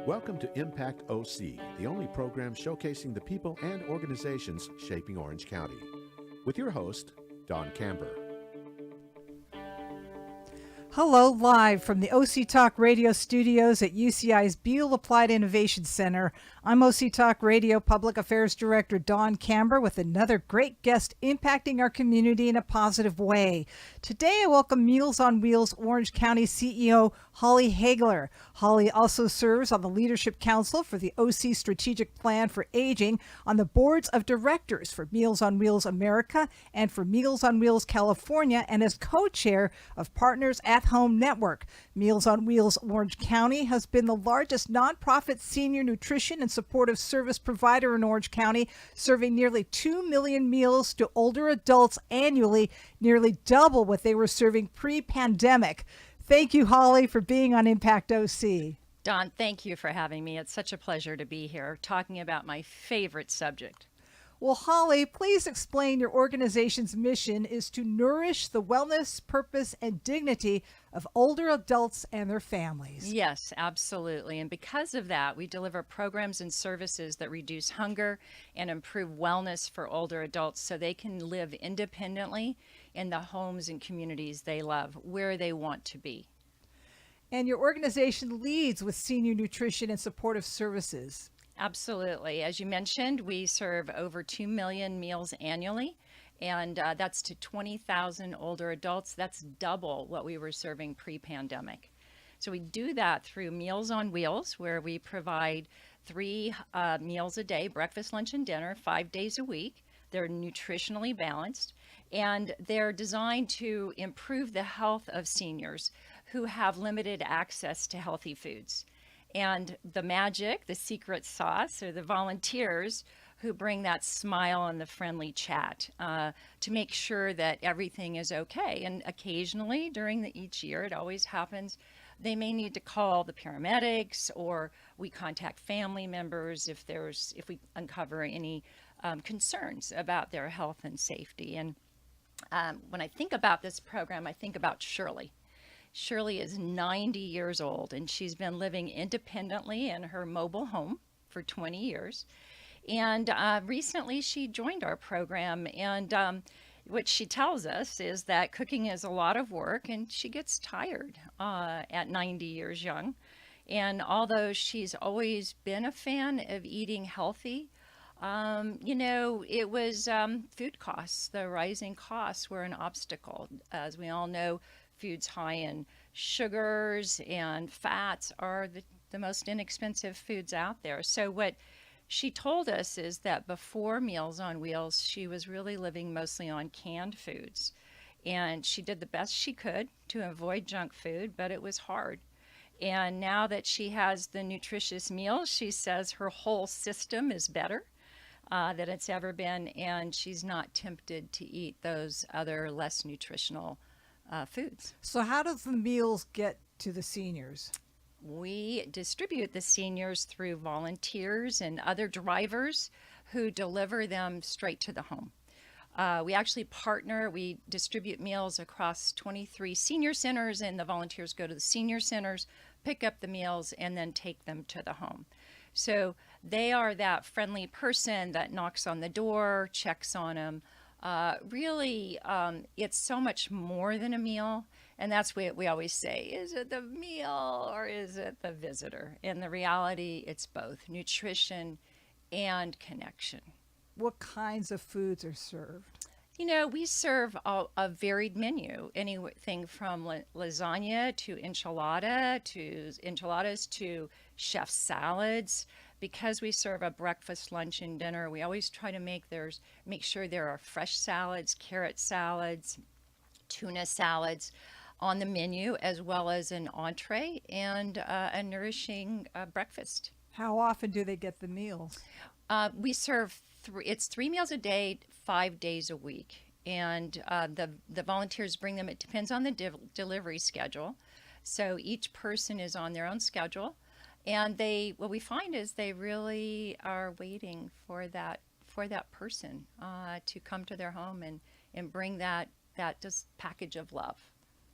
Welcome to Impact OC, the only program showcasing the people and organizations shaping Orange County. With your host, Don Camber. Hello, live from the OC Talk Radio studios at UCI's Beal Applied Innovation Center. I'm OC Talk Radio Public Affairs Director Don Camber with another great guest impacting our community in a positive way. Today, I welcome Meals on Wheels Orange County CEO Holly Hagler. Holly also serves on the Leadership Council for the OC Strategic Plan for Aging, on the boards of directors for Meals on Wheels America and for Meals on Wheels California, and as co-chair of Partners at Home Network. Meals on Wheels Orange County has been the largest nonprofit senior nutrition and supportive service provider in Orange County, serving nearly 2 million meals to older adults annually, nearly double what they were serving pre-pandemic. Thank you, Holly, for being on Impact OC. Don, thank you for having me. It's such a pleasure to be here talking about my favorite subject. Well, Holly, please explain your organization's mission is to nourish the wellness, purpose, and dignity of older adults and their families. Yes, absolutely. And because of that, we deliver programs and services that reduce hunger and improve wellness for older adults so they can live independently in the homes and communities they love, where they want to be. And your organization leads with senior nutrition and supportive services. Absolutely. As you mentioned, we serve over 2 million meals annually, and that's to 20,000 older adults. That's double what we were serving pre-pandemic. So we do that through Meals on Wheels, where we provide 3 meals a day, breakfast, lunch, and dinner, 5 days a week. They're nutritionally balanced, and they're designed to improve the health of seniors who have limited access to healthy foods. And the magic, the secret sauce, are the volunteers who bring that smile and the friendly chat to make sure that everything is okay. And occasionally during each year, it always happens, they may need to call the paramedics, or we contact family members if we uncover any concerns about their health and safety. And when I think about this program, I think about Shirley. Shirley is 90 years old, and she's been living independently in her mobile home for 20 years. And recently she joined our program, and what she tells us is that cooking is a lot of work, and she gets tired at 90 years young. And although she's always been a fan of eating healthy, it was food costs. The rising costs were an obstacle. As we all know, foods high in sugars and fats are the most inexpensive foods out there. So what she told us is that before Meals on Wheels, she was really living mostly on canned foods. And she did the best she could to avoid junk food, but it was hard. And now that she has the nutritious meals, she says her whole system is better than it's ever been, and she's not tempted to eat those other less nutritional foods. So how does the meals get to the seniors? We distribute the seniors through volunteers and other drivers who deliver them straight to the home. We actually we distribute meals across 23 senior centers, and the volunteers go to the senior centers, pick up the meals, and then take them to the home. So they are that friendly person that knocks on the door, checks on them. It's so much more than a meal. And that's what we always say, is it the meal or is it the visitor? In the reality, it's both nutrition and connection. What kinds of foods are served? We serve a varied menu, anything from lasagna to enchiladas to chef salads. Because we serve a breakfast, lunch, and dinner, we always try to make sure there are fresh salads, carrot salads, tuna salads on the menu, as well as an entree and a nourishing breakfast. How often do they get the meals? We serve it's 3 meals a day, 5 days a week. And the volunteers bring them. It depends on the delivery schedule. So each person is on their own schedule. And what we find is they really are waiting for that person to come to their home and bring that just package of love.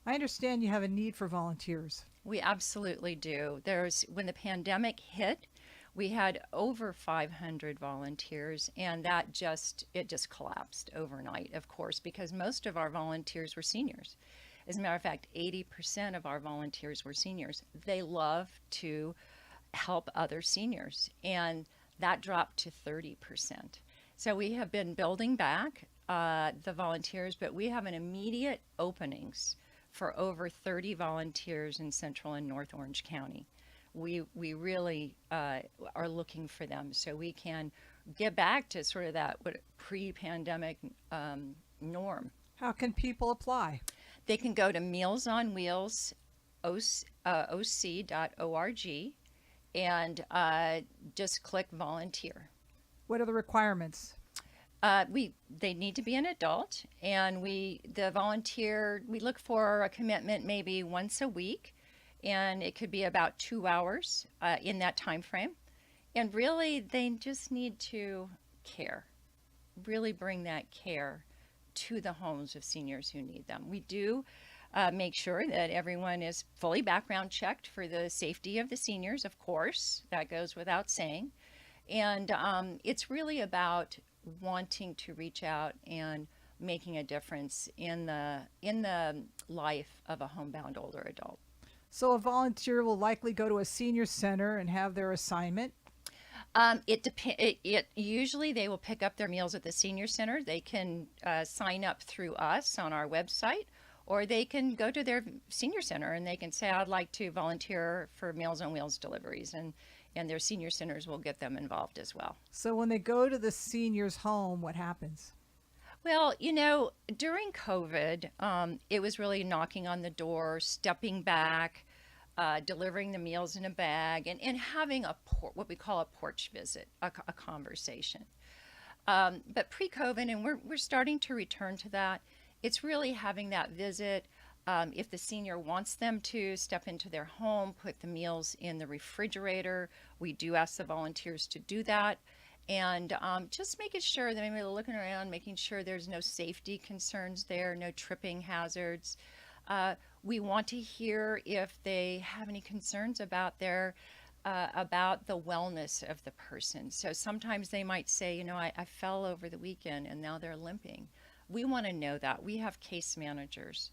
I understand you have a need for volunteers. We absolutely do. When the pandemic hit, we had over 500 volunteers, and it just collapsed overnight, of course, because most of our volunteers were seniors. As a matter of fact, 80% of our volunteers were seniors. They love to help other seniors, and that dropped to 30%. So we have been building back the volunteers, but we have an immediate openings for over 30 volunteers in Central and North Orange County. We really are looking for them so we can get back to sort of that pre-pandemic norm. How can people apply? They can go to Meals on Wheels, oc.org, and just click volunteer. What are the requirements? They need to be an adult, and we look for a commitment maybe once a week, and it could be about 2 hours in that time frame. And really, they just need to care, really bring that care to the homes of seniors who need them. We do make sure that everyone is fully background checked for the safety of the seniors, of course, that goes without saying. And it's really about wanting to reach out and making a difference in the life of a homebound older adult. So a volunteer will likely go to a senior center and have their assignment. Usually they will pick up their meals at the senior center. They can sign up through us on our website, or they can go to their senior center and they can say, I'd like to volunteer for Meals on Wheels deliveries, and their senior centers will get them involved as well. So when they go to the senior's home, what happens? Well, during COVID, it was really knocking on the door, stepping back, delivering the meals in a bag, and having what we call a porch visit, a conversation. But pre-COVID, and we're starting to return to that, it's really having that visit. If the senior wants them to step into their home, put the meals in the refrigerator, we do ask the volunteers to do that. And just making sure that maybe they're looking around, making sure there's no safety concerns there, no tripping hazards. We want to hear if they have any concerns about about the wellness of the person. So sometimes they might say, I fell over the weekend and now they're limping. We want to know that. We have case managers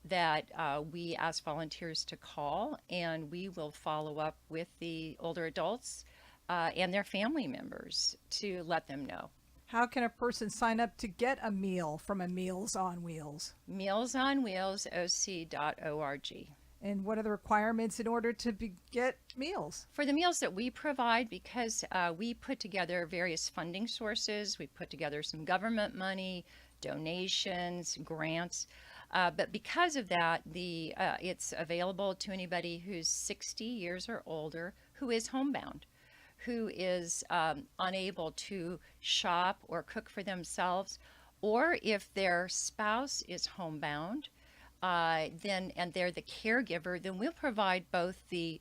that we ask volunteers to call, and we will follow up with the older adults and their family members to let them know. How can a person sign up to get a meal from a Meals on Wheels? Meals on Wheels, oc.org. And what are the requirements in order to get meals? For the meals that we provide, because we put together various funding sources, we put together some government money, donations, grants. But because of that, it's available to anybody who's 60 years or older who is homebound, who is unable to shop or cook for themselves, or if their spouse is homebound, and they're the caregiver, then we'll provide both the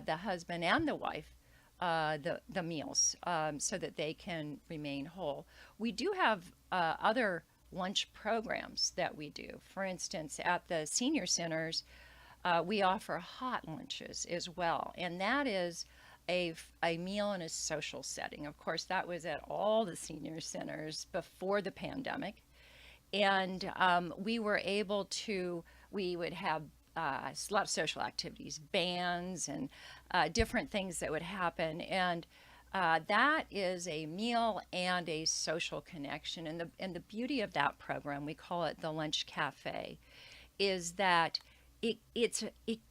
husband and the wife the meals so that they can remain whole. We do have other lunch programs that we do. For instance, at the senior centers, we offer hot lunches as well, and that is a meal in a social setting. Of course, that was at all the senior centers before the pandemic, and we would have a lot of social activities, bands, and different things that would happen, and that is a meal and a social connection. And the beauty of that program, we call it the Lunch Cafe, is that it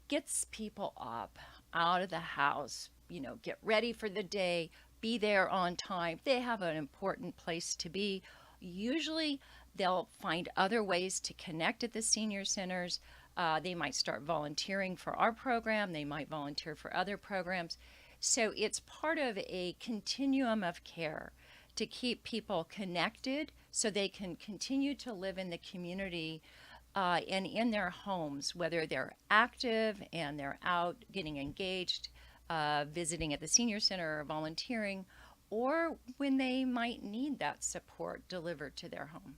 gets people up out of the house, get ready for the day, be there on time. They have an important place to be. Usually they'll find other ways to connect at the senior centers. They might start volunteering for our program. They might volunteer for other programs. So it's part of a continuum of care to keep people connected so they can continue to live in the community and in their homes, whether they're active and they're out getting engaged, visiting at the senior center or volunteering, or when they might need that support delivered to their home.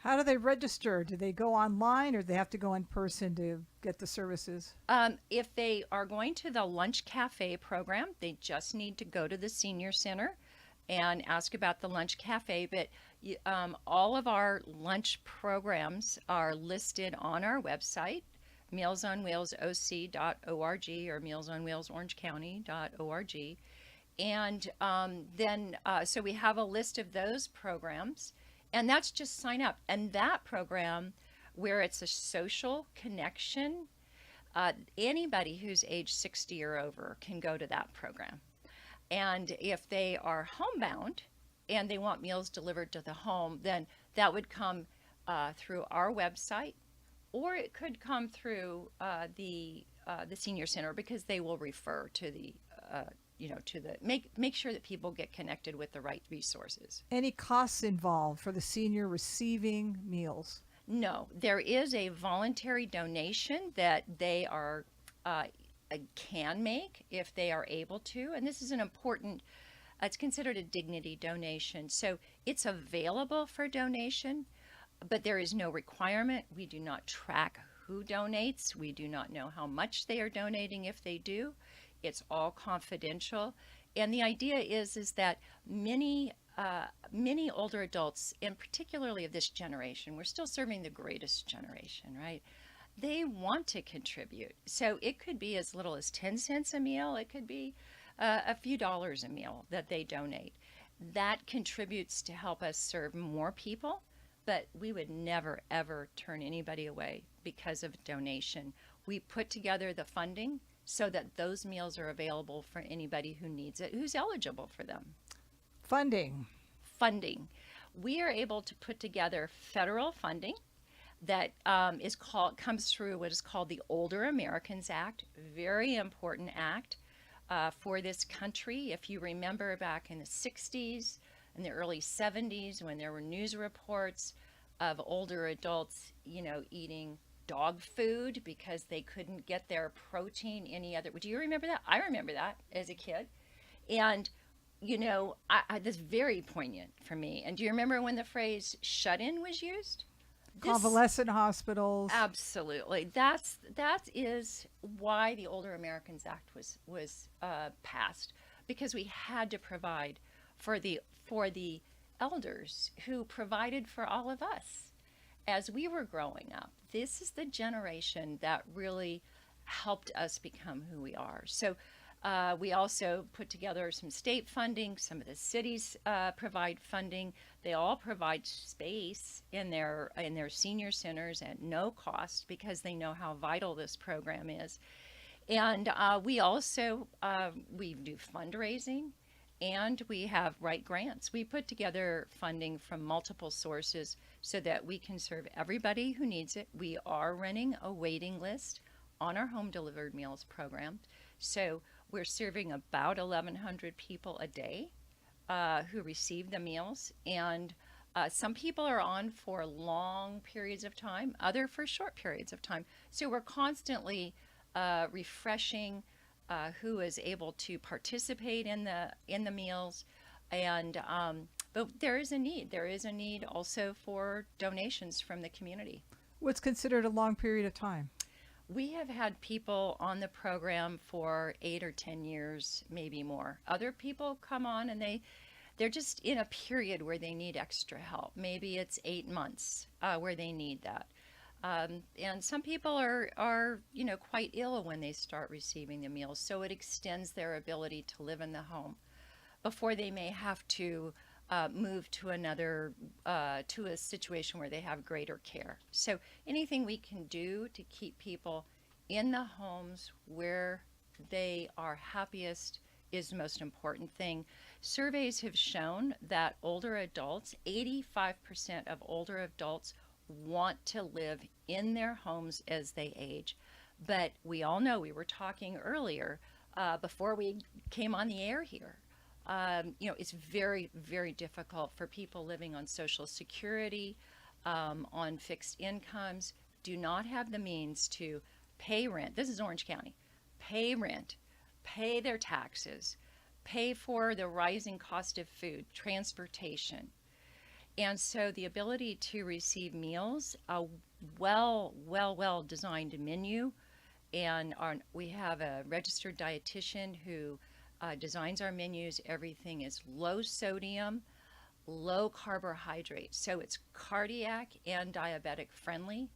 How do they register? Do they go online or do they have to go in person to get the services? If they are going to the lunch cafe program, they just need to go to the senior center and ask about the lunch cafe. But all of our lunch programs are listed on our website, mealsonwheelsoc.org or mealsonwheelsorangecounty.org. And so we have a list of those programs, and that's just sign up. And that program, where it's a social connection, anybody who's age 60 or over can go to that program. And if they are homebound and they want meals delivered to the home, then that would come through our website, or it could come through the senior center, because they will refer to the make sure that people get connected with the right resources. Any costs involved for the senior receiving meals? No, there is a voluntary donation that they are can make if they are able to, and this is an important. It's considered a dignity donation, so it's available for donation, but there is no requirement. We do not track who donates. We do not know how much they are donating if they do. It's all confidential, and the idea is that many older adults, and particularly of this generation, we're still serving the greatest generation, right? They want to contribute. So it could be as little as 10 cents a meal. It could be a few dollars a meal that they donate. That contributes to help us serve more people, but we would never, ever turn anybody away because of donation. We put together the funding so that those meals are available for anybody who needs it, who's eligible for them. Funding. We are able to put together federal funding that comes through what is called the Older Americans Act. Very important act for this country. If you remember back in the 60s and the early 70s, when there were news reports of older adults, eating dog food because they couldn't get their protein any other. Do you remember that? I remember that as a kid. And, that's very poignant for me. And do you remember when the phrase shut-in was used? Convalescent hospitals. Absolutely. That is why the Older Americans Act was passed, because we had to provide for the elders who provided for all of us as we were growing up. This is the generation that really helped us become who we are. So we also put together some state funding. Some of the cities provide funding. They all provide space in their senior centers at no cost, because they know how vital this program is. And we also we do fundraising, and we write grants. We put together funding from multiple sources so that we can serve everybody who needs it. We are running a waiting list on our home delivered meals program. So we're serving about 1,100 people a day who receive the meals. And some people are on for long periods of time, other for short periods of time. So we're constantly refreshing who is able to participate in the meals. And but there is a need. There is a need also for donations from the community. What's considered a long period of time? We have had people on the program for 8 or 10 years, maybe more. Other people come on and they're just in a period where they need extra help. Maybe it's 8 months where they need that. And some people are quite ill when they start receiving the meals, so it extends their ability to live in the home before they may have to move to to a situation where they have greater care. So anything we can do to keep people in the homes where they are happiest is the most important thing. Surveys have shown that older adults, 85% of older adults want to live in their homes as they age. But we all know, we were talking earlier before we came on the air here, it's very, very difficult for people living on Social Security, on fixed incomes, do not have the means to pay rent. This is Orange County. Pay rent, pay their taxes, pay for the rising cost of food, transportation. And so the ability to receive meals, a well designed menu, and we have a registered dietitian who designs our menus. Everything is low sodium, low carbohydrate. So it's cardiac and diabetic friendly,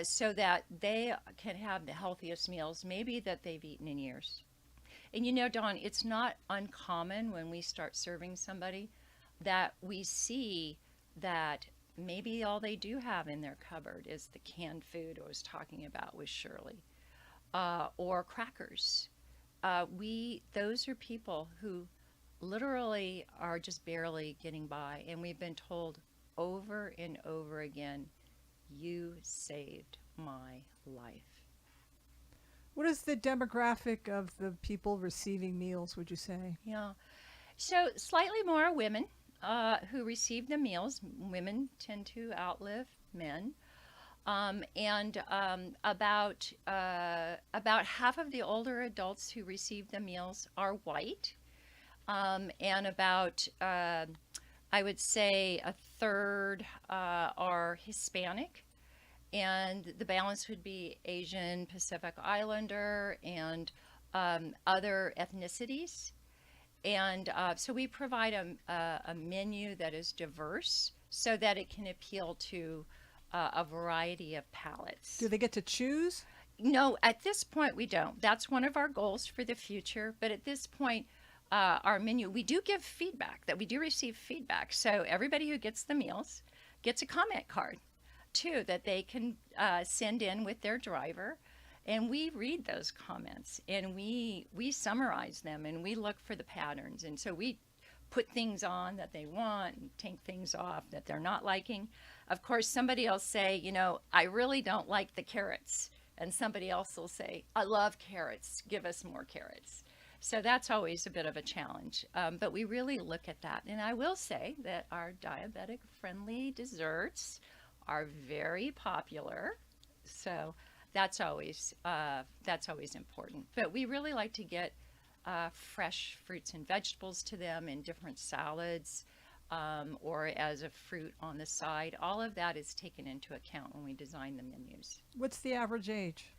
so that they can have the healthiest meals maybe that they've eaten in years. And you know, Dawn, it's not uncommon when we start serving somebody that we see that maybe all they do have in their cupboard is the canned food I was talking about with Shirley, or crackers. Those are people who literally are just barely getting by, and we've been told over and over again, "You saved my life." What is the demographic of the people receiving meals, would you say? Yeah. So slightly more women who receive the meals. Women tend to outlive men. And about half of the older adults who receive the meals are white, and about I would say a third are Hispanic, and the balance would be Asian, Pacific Islander, and other ethnicities. And so we provide a menu that is diverse so that it can appeal to a variety of palates. Do they get to choose? No, at this point we don't. That's one of our goals for the future. But at this point, our menu, we do give feedback, that we do receive feedback. So everybody who gets the meals gets a comment card too that they can send in with their driver. And we read those comments, and we summarize them, and we look for the patterns. And so we put things on that they want and take things off that they're not liking. Of course, somebody will say, you know, I really don't like the carrots. And somebody else will say, I love carrots. Give us more carrots. So that's always a bit of a challenge. But we really look at that. And I will say that our diabetic-friendly desserts are very popular. So that's always important. But we really like to get fresh fruits and vegetables to them in different salads, or as a fruit on the side. All of that is taken into account when we design the menus. What's the average age?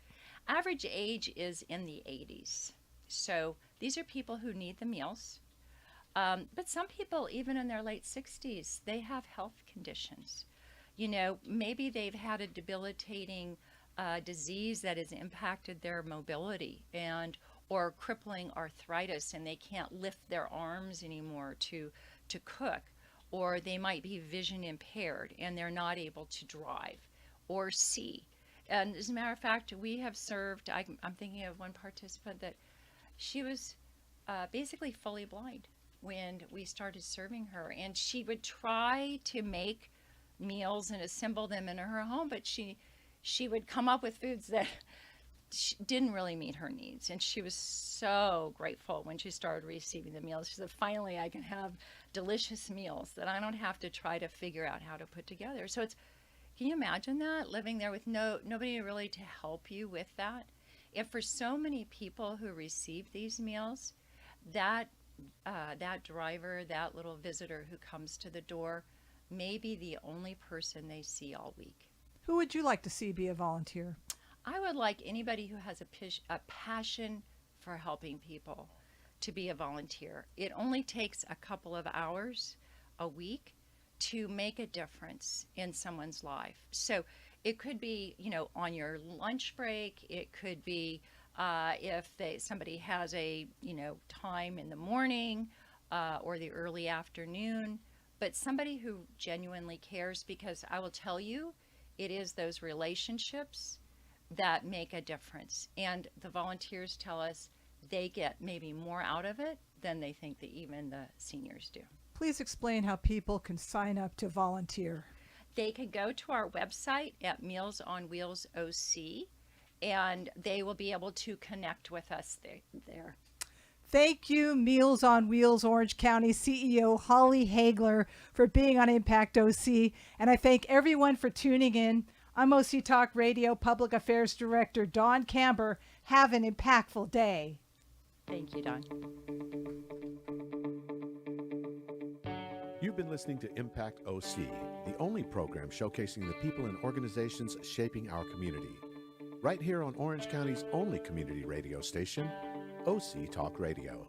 Average age is in the 80s. So these are people who need the meals. But some people, even in their late 60s, they have health conditions. You know, maybe they've had a debilitating disease that has impacted their mobility, or crippling arthritis, and they can't lift their arms anymore to cook, or they might be vision impaired and they're not able to drive or see. And as a matter of fact, we have served, I'm thinking of one participant that she was basically fully blind when we started serving her, and she would try to make meals and assemble them in her home, but she would come up with foods that didn't really meet her needs. And she was so grateful when she started receiving the meals. She said, finally, I can have delicious meals that I don't have to try to figure out how to put together. So can you imagine that? Living there with nobody really to help you with that? And for so many people who receive these meals, that driver, that little visitor who comes to the door, may be the only person they see all week. Who would you like to see be a volunteer? I would like anybody who has a passion for helping people to be a volunteer. It only takes a couple of hours a week to make a difference in someone's life. So it could be, you know, on your lunch break. It could be if somebody has a, you know, time in the morning or the early afternoon. But somebody who genuinely cares, because I will tell you, it is those relationships that make a difference. And the volunteers tell us they get maybe more out of it than they think that even the seniors do. Please explain how people can sign up to volunteer. They can go to our website at Meals on Wheels OC, and they will be able to connect with us there. Thank you, Meals on Wheels Orange County CEO Holly Hagler, for being on Impact OC. And I thank everyone for tuning in. I'm OC Talk Radio Public Affairs Director Dawn Camber. Have an impactful day. Thank you, Dawn. You've been listening to Impact OC, the only program showcasing the people and organizations shaping our community. Right here on Orange County's only community radio station, OC Talk Radio.